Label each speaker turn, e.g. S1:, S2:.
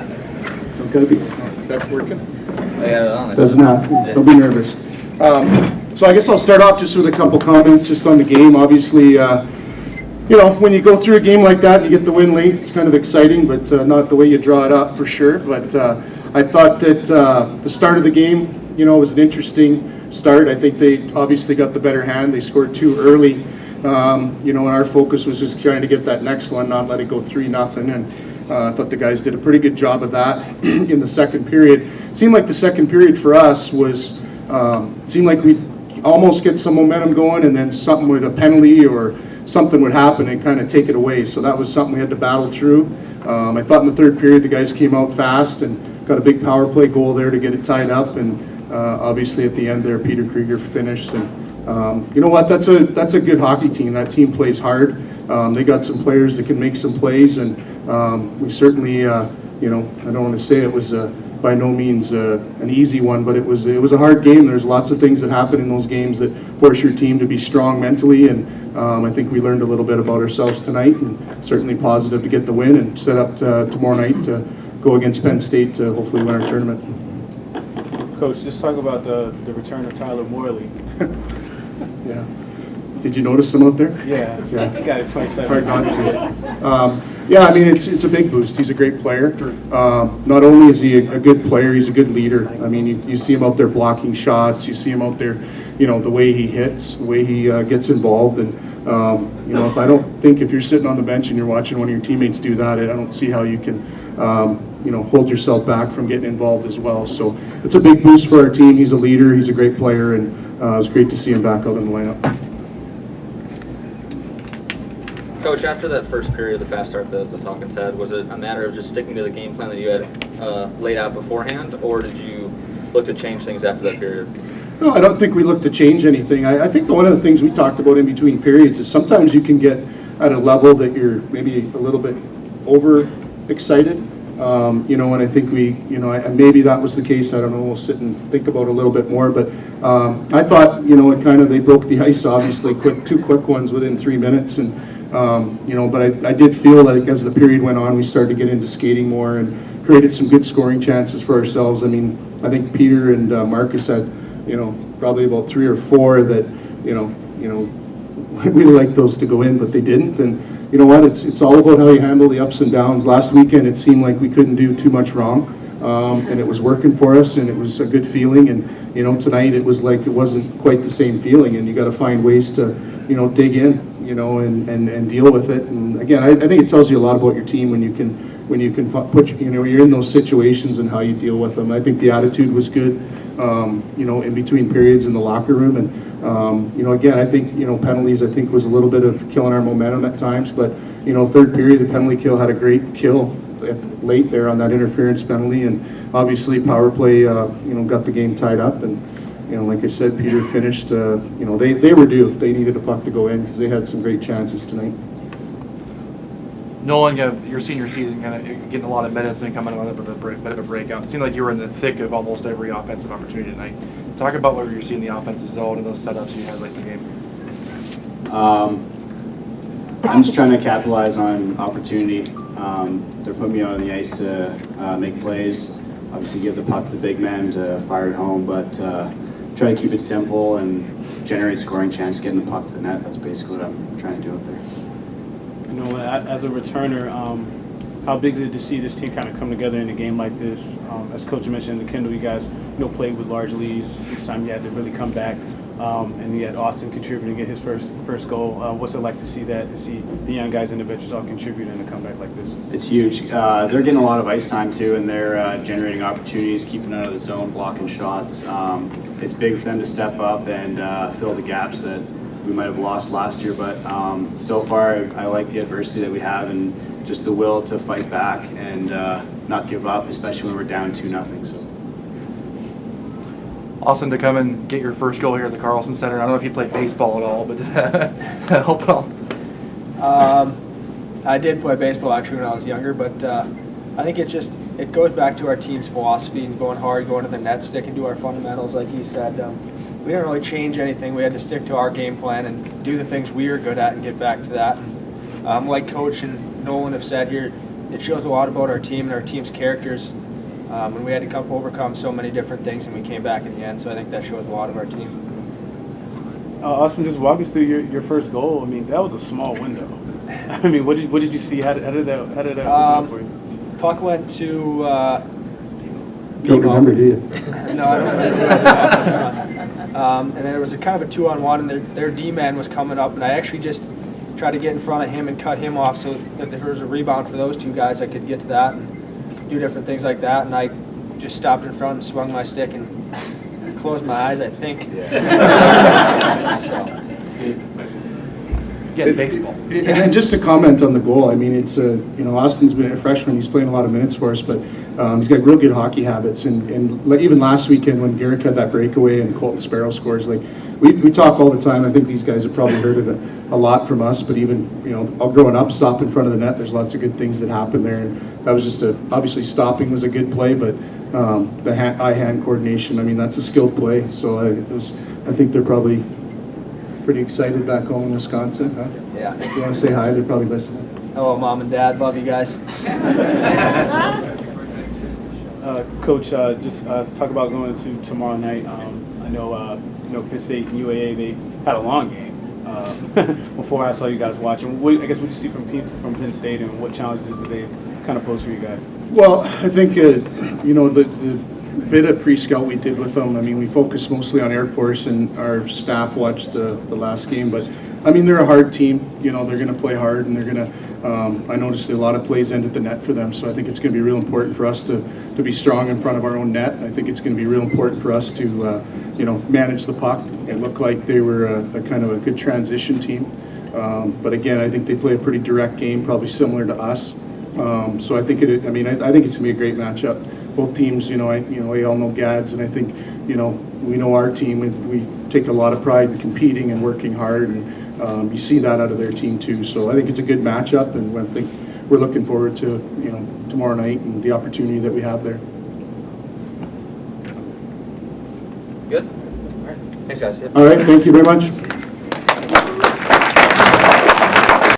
S1: Don't gotta be. Is that working?
S2: I got it on.
S1: Does not. Don't be nervous. So I guess I'll start off just with a couple comments just on the game. Obviously, when you go through a game like that, you get the win late. It's kind of exciting, but not the way you draw it up for sure. But I thought that the start of the game, was an interesting start. I think they obviously got the better hand. They scored 2 early. And our focus was just trying to get that next one, not let it go 3-0. And I thought the guys did a pretty good job of that in the second period. It seemed like the second period for us was, seemed like we'd almost get some momentum going, and then something with a penalty or something would happen and kind of take it away. So that was something we had to battle through. I thought in the third period the guys came out fast and got a big power play goal there to get it tied up. And obviously at the end there, Peter Krieger finished. And you know what? That's a good hockey team. That team plays hard. They got some players that can make some plays, and we certainly, I don't want to say it was by no means an easy one, but it was a hard game. There's lots of things that happen in those games that force your team to be strong mentally, and I think we learned a little bit about ourselves tonight, and certainly positive to get the win and set up tomorrow night to go against Penn State to hopefully win our tournament.
S3: Coach, just talk about the return of Tyler Morley.
S1: Yeah. Did you notice him out there?
S3: Yeah. He got it 27.
S1: Hard not to. Yeah, I mean, it's a big boost. He's a great player. Not only is he a good player, he's a good leader. I mean, you see him out there blocking shots. You see him out there, the way he hits, the way he gets involved. And, if you're sitting on the bench and you're watching one of your teammates do that, I don't see how you can, hold yourself back from getting involved as well. So it's a big boost for our team. He's a leader. He's a great player. And it was great to see him back out in the lineup.
S2: Coach, after that first period, the fast start that the Falcons had, was it a matter of just sticking to the game plan that you had laid out beforehand, or did you look to change things after that period?
S1: No, I don't think we look to change anything. I think one of the things we talked about in between periods is sometimes you can get at a level that you're maybe a little bit overexcited. And I think maybe that was the case. I don't know. We'll sit and think about it a little bit more. But I thought, they broke the ice, obviously, two quick ones within 3 minutes. And, but I did feel like as the period went on, we started to get into skating more and created some good scoring chances for ourselves. I mean, I think Peter and Marcus had, probably about 3 or 4 that, I'd really like those to go in, but they didn't. And you know what? It's all about how you handle the ups and downs. Last weekend, it seemed like we couldn't do too much wrong, and it was working for us, and it was a good feeling. And tonight it was like it wasn't quite the same feeling, and you got to find ways to, dig in, and deal with it. And again, I think it tells you a lot about your team when you can put, you're in those situations and how you deal with them. I think the attitude was good, in between periods in the locker room. And, again, I think, penalties, I think, was a little bit of killing our momentum at times. But, third period, the penalty kill had a great kill late there on that interference penalty. And obviously, power play, got the game tied up. And, like I said, Peter finished, they were due. They needed a puck to go in because they had some great chances tonight.
S4: Nolan, your senior season kind of getting a lot of minutes and coming out with a bit of a breakout. It seemed like you were in the thick of almost every offensive opportunity tonight. Talk about what you're seeing in the offensive zone and those setups you had late in the game.
S5: I'm just trying to capitalize on opportunity. They're putting me out on the ice to make plays. Obviously give the puck to the big man to fire it home, but try to keep it simple and generate scoring chance, getting the puck to the net. That's basically what I'm trying to do out there.
S3: As a returner, how big is it to see this team kind of come together in a game like this? As Coach mentioned in the Kendall, you guys played with large leads. This time you had to really come back, and you had Austin contributing, get his first goal. What's it like to see that, to see the young guys and the veterans all contribute in a comeback like this?
S5: It's huge. They're getting a lot of ice time too, and they're generating opportunities, keeping out of the zone, blocking shots. It's big for them to step up and fill the gaps that we might have lost last year, but so far I like the adversity that we have and just the will to fight back and not give up, especially when we're down 2-0. So.
S4: Austin, to come and get your first goal here at the Carlson Center. I don't know if you played baseball at all, but did that help at all?
S6: I did play baseball actually when I was younger, but I think it goes back to our team's philosophy and going hard, going to the net, sticking to our fundamentals, like he said. We didn't really change anything. We had to stick to our game plan and do the things we were good at and get back to that. Like Coach and Nolan have said here, it shows a lot about our team and our team's characters. When we had to overcome so many different things, and we came back in the end. So I think that shows a lot of our team.
S3: Austin, just walk us through your first goal. I mean, that was a small window. I mean, what did you see? How did that open up for you?
S6: Puck went to.
S1: Don't remember, do you?
S6: No, I don't remember. And then there was a kind of a 2-on-1, and their D-man was coming up, and I actually just tried to get in front of him and cut him off so that if there was a rebound for those two guys, I could get to that and do different things like that. And I just stopped in front and swung my stick and closed my eyes, I think. So.
S4: Get baseball.
S1: And just to comment on the goal, I mean, it's Austin's been a freshman. He's playing a lot of minutes for us, but he's got real good hockey habits. And even last weekend when Garrick had that breakaway and Colton Sparrow scores, like we talk all the time. I think these guys have probably heard it a lot from us. But even all growing up, stop in front of the net. There's lots of good things that happen there, and that was just obviously stopping was a good play, but the eye-hand coordination. I mean, that's a skilled play. So I think they're probably pretty excited back home in Wisconsin, huh?
S6: Yeah.
S1: If you want to say hi, they're probably listening.
S6: Hello, Mom and Dad. Love you guys.
S3: Coach, just talk about going to tomorrow night. I know Penn State and UAA, they had a long game before I saw you guys watching. What did you see from Penn State, and what challenges did they kind of pose for you guys?
S1: Well, I think the bit of pre-scout we did with them, I mean, we focused mostly on Air Force, and our staff watched the last game. But I mean, they're a hard team. They're going to play hard, and they're going to. I noticed a lot of plays ended the net for them, so I think it's going to be real important for us to be strong in front of our own net. I think it's going to be real important for us to manage the puck. It looked like they were a kind of a good transition team, but again, I think they play a pretty direct game, probably similar to us. So I think I think it's going to be a great matchup. Both teams, we all know Gads, and I think we know our team. We take a lot of pride in competing and working hard, and you see that out of their team too. So I think it's a good matchup, and I think we're looking forward to tomorrow night and the opportunity that we have there.
S2: Good. All right. Thanks, guys.
S1: All right, thank you very much.